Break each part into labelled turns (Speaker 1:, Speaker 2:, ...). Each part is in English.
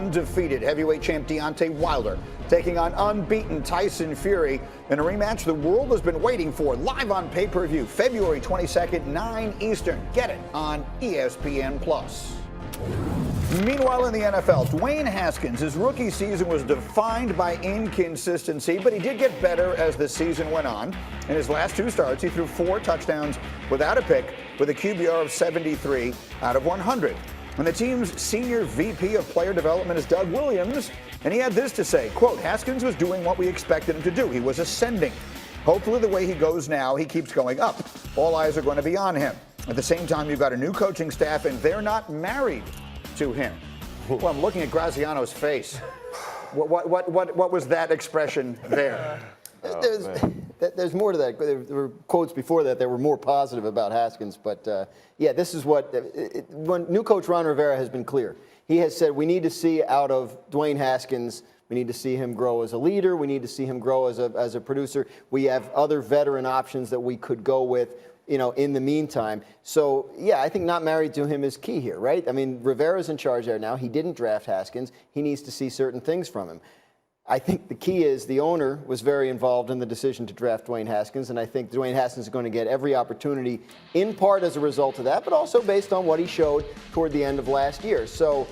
Speaker 1: undefeated heavyweight champ Deontay Wilder taking on unbeaten Tyson Fury in a rematch the world has been waiting for, live on pay-per-view, February 22nd, 9 Eastern. Get it on ESPN+. Meanwhile, in the NFL, Dwayne Haskins, his rookie season was defined by inconsistency, but he did get better as the season went on. In his last 2 starts, he threw 4 touchdowns without a pick with a QBR of 73 out of 100. And the team's senior VP of player development is Doug Williams, and he had this to say, quote, Haskins was doing what we expected him to do. He was ascending. Hopefully the way he goes now, he keeps going up. All eyes are going to be on him. At the same time, you've got a new coaching staff, and they're not married to him. Well, I'm looking at Graziano's face. What was that expression there?
Speaker 2: There's more to that. There were quotes before that were more positive about Haskins. But, yeah, this is what when new coach Ron Rivera has been clear. He has said we need to see out of Dwayne Haskins, we need to see him grow as a leader. We need to see him grow as a producer. We have other veteran options that we could go with, you know, in the meantime. So, yeah, I think not married to him is key here, right? I mean, Rivera's in charge there now. He didn't draft Haskins. He needs to see certain things from him. I think the key is the owner was very involved in the decision to draft Dwayne Haskins, and I think Dwayne Haskins is going to get every opportunity, in part as a result of that, but also based on what he showed toward the end of last year. So,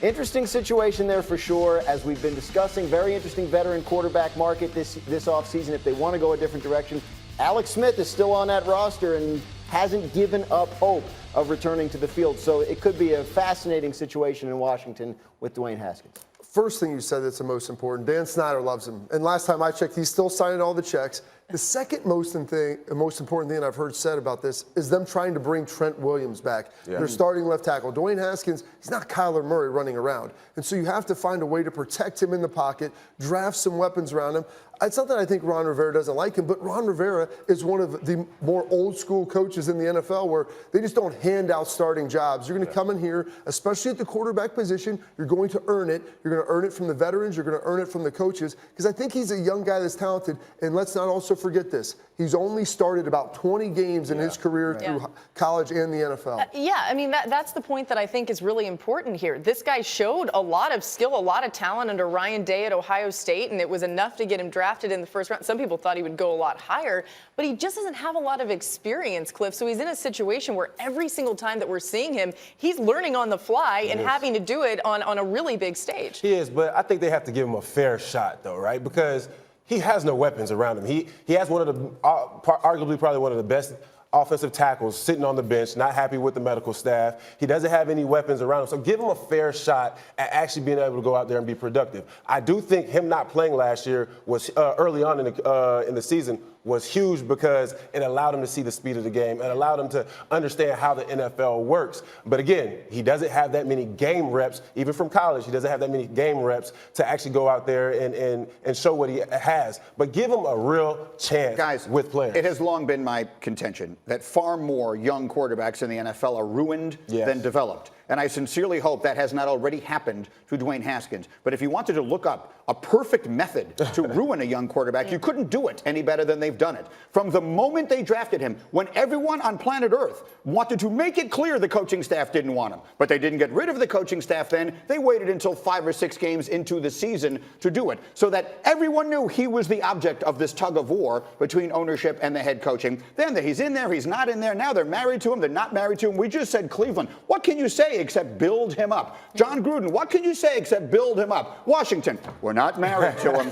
Speaker 2: interesting situation there for sure. As we've been discussing, very interesting veteran quarterback market this offseason if they want to go a different direction. Alex Smith is still on that roster and hasn't given up hope of returning to the field. So it could be a fascinating situation in Washington with Dwayne Haskins.
Speaker 3: First thing you said that's the most important. Dan Snyder loves him. And last time I checked, he's still signing all the checks. The second most important thing I've heard said about this is them trying to bring Trent Williams back. Yeah. Their starting left tackle. Dwayne Haskins, he's not Kyler Murray running around. And so you have to find a way to protect him in the pocket, draft some weapons around him. It's not that I think Ron Rivera doesn't like him, but Ron Rivera is one of the more old school coaches in the NFL where they just don't hand out starting jobs. You're going to come in here, especially at the quarterback position, you're going to earn it. You're going to earn it from the veterans. You're going to earn it from the coaches because I think he's a young guy that's talented. And let's not also forget this. He's only started about 20 games in his career through college and the NFL.
Speaker 4: Yeah, I mean, that's the point that I think is really important here. This guy showed a lot of skill, a lot of talent under Ryan Day at Ohio State, and it was enough to get him drafted in the first round. Some people thought he would go a lot higher, but he just doesn't have a lot of experience, Cliff. So he's in a situation where every single time that we're seeing him, he's learning on the fly and having to do it on a really big stage.
Speaker 5: He is, but I think they have to give him a fair shot, though, right? Because he has no weapons around him. He has one of the, arguably probably one of the best offensive tackles sitting on the bench, not happy with the medical staff. He doesn't have any weapons around him. So give him a fair shot at actually being able to go out there and be productive. I do think him not playing last year was early on in the season was huge because it allowed him to see the speed of the game and allowed him to understand how the NFL works. But again, he doesn't have that many game reps, even from college. He doesn't have that many game reps to actually go out there and show what he has. But give him a real chance.
Speaker 1: Guys,
Speaker 5: with players.
Speaker 1: It has long been my contention that far more young quarterbacks in the NFL are ruined than developed. And I sincerely hope that has not already happened to Dwayne Haskins. But if you wanted to look up a perfect method to ruin a young quarterback, you couldn't do it any better than they've done it. From the moment they drafted him, when everyone on planet Earth wanted to make it clear the coaching staff didn't want him, but they didn't get rid of the coaching staff then, they waited until 5 or 6 games into the season to do it, so that everyone knew he was the object of this tug of war between ownership and the head coaching. Then he's in there, he's not in there. Now they're married to him, they're not married to him. We just said Cleveland. What can you say except build him up? John Gruden, what can you say except build him up? Washington, we're not married to him.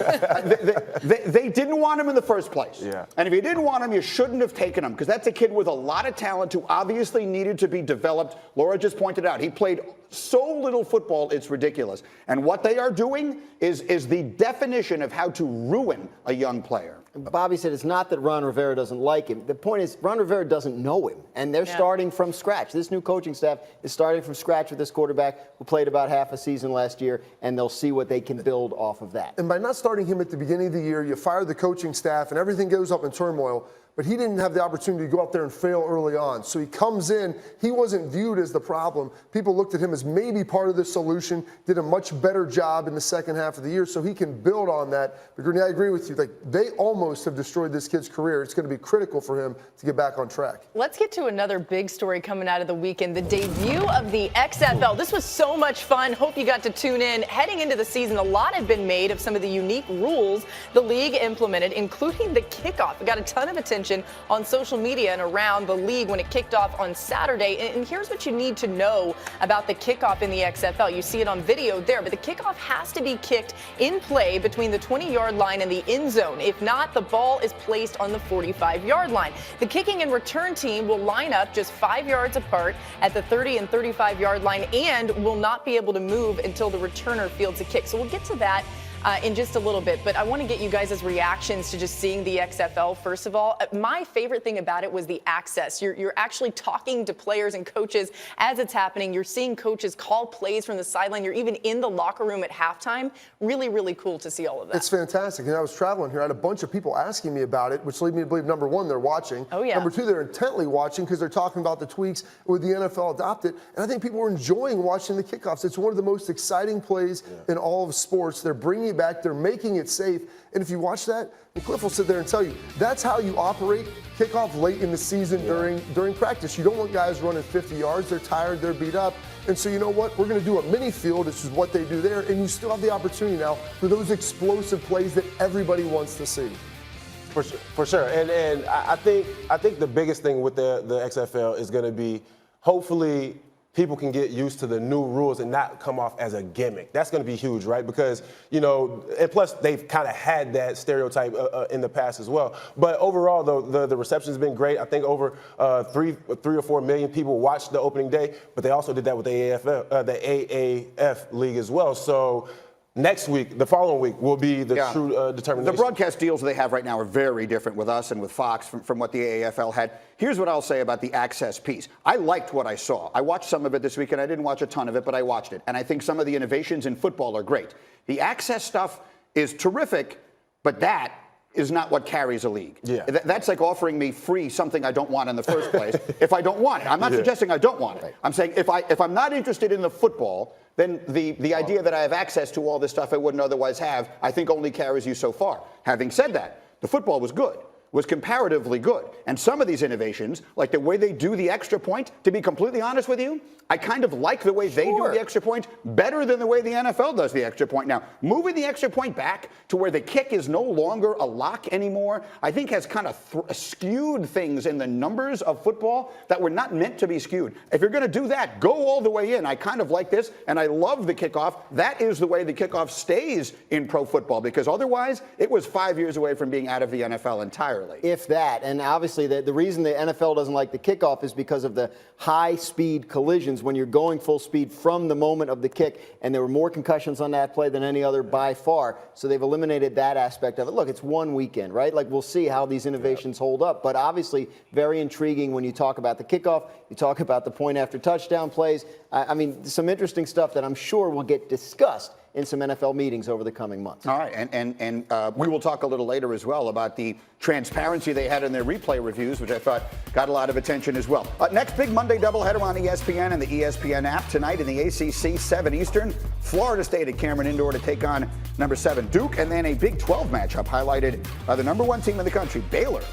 Speaker 1: They didn't want him in the first place. Yeah. And if you didn't want him, you shouldn't have taken him, because that's a kid with a lot of talent who obviously needed to be developed. Laura just pointed out, he played so little football, it's ridiculous. And what they are doing is the definition of how to ruin a young player.
Speaker 2: Bobby said it's not that Ron Rivera doesn't like him. The point is Ron Rivera doesn't know him, and they're starting from scratch. This new coaching staff is starting from scratch with this quarterback who played about half a season last year, and they'll see what they can build off of that.
Speaker 3: And by not starting him at the beginning of the year, you fire the coaching staff, and everything goes up in turmoil. but he didn't have the opportunity to go out there and fail early on. So he comes in, he wasn't viewed as the problem. People looked at him as maybe part of the solution, did a much better job in the second half of the year, so he can build on that. But Gurney, I agree with you. Like, they almost have destroyed this kid's career. It's going to be critical for him to get back on track.
Speaker 4: Let's get to another big story coming out of the weekend, the debut of the XFL. This was so much fun. Hope you got to tune in. Heading into the season, a lot have been made of some of the unique rules the league implemented, including the kickoff. It got a ton of attention on social media and around the league when it kicked off on Saturday. And here's what you need to know about the kickoff in the XFL. You see it on video there, but the kickoff has to be kicked in play between the 20-yard line and the end zone. If not, the ball is placed on the 45-yard line. The kicking and return team will line up just 5 yards apart at the 30 and 35-yard line and will not be able to move until the returner fields a kick. So we'll get to that in just a little bit, but I want to get you guys' reactions to just seeing the XFL. First of all, my favorite thing about it was the access. You're actually talking to players and coaches as it's happening. You're seeing coaches call plays from the sideline. You're even in the locker room at halftime. Really, really cool to see all of that.
Speaker 3: It's fantastic. And I was traveling here. I had a bunch of people asking me about it, which led me to believe, number one, they're watching.
Speaker 4: Oh, yeah.
Speaker 3: Number two, they're intently watching because they're talking about the tweaks with the NFL adopted. And I think people are enjoying watching the kickoffs. It's one of the most exciting plays in all of sports. They're bringing it back. They're making it safe. And if you watch that, and Cliff will sit there and tell you, that's how you operate kickoff late in the season during practice. You don't want guys running 50 yards. They're tired. They're beat up. And so you know what? We're going to do a mini field, which is what they do there. And you still have the opportunity now for those explosive plays that everybody wants to see.
Speaker 5: For sure. And I think the biggest thing with the XFL is going to be, hopefully, people can get used to the new rules and not come off as a gimmick. That's going to be huge, right? Because, and plus they've kind of had that stereotype in the past as well. But overall, though, the reception's been great. I think over 3 or 4 million people watched the opening day, but they also did that with the AAF league as well. So next week, the following week, will be the true determination.
Speaker 1: The broadcast deals they have right now are very different with us and with Fox from what the AAFL had. Here's what I'll say about the access piece. I liked what I saw. I watched some of it this weekend. I didn't watch a ton of it, but I watched it. And I think some of the innovations in football are great. The access stuff is terrific, but that is not what carries a league.
Speaker 5: Yeah.
Speaker 1: That's like offering me free something I don't want in the first place if I don't want it. I'm not suggesting I don't want it. Right. I'm saying if I'm not interested in the football, then the idea that I have access to all this stuff I wouldn't otherwise have, I think only carries you so far. Having said that, the football was good. Was comparatively good. And some of these innovations, like the way they do the extra point, to be completely honest with you, I kind of like the way they do the extra point better than the way the NFL does the extra point. Now, moving the extra point back to where the kick is no longer a lock anymore, I think has kind of skewed things in the numbers of football that were not meant to be skewed. If you're going to do that, go all the way in. I kind of like this, and I love the kickoff. That is the way the kickoff stays in pro football, because otherwise it was 5 years away from being out of the NFL entirely.
Speaker 2: If that. And obviously the reason the NFL doesn't like the kickoff is because of the high-speed collisions when you're going full speed from the moment of the kick, and there were more concussions on that play than any other by far. So they've eliminated that aspect of it. Look, it's one weekend, right? Like, we'll see how these innovations hold up. But obviously very intriguing when you talk about the kickoff, you talk about the point after touchdown plays. I mean, some interesting stuff that I'm sure will get discussed in some NFL meetings over the coming months.
Speaker 1: All right, and we will talk a little later as well about the transparency they had in their replay reviews, which I thought got a lot of attention as well. Next big Monday doubleheader on ESPN and the ESPN app tonight in the ACC, 7 Eastern. Florida State at Cameron Indoor to take on number 7 Duke, and then a Big 12 matchup highlighted by the number 1 team in the country, Baylor.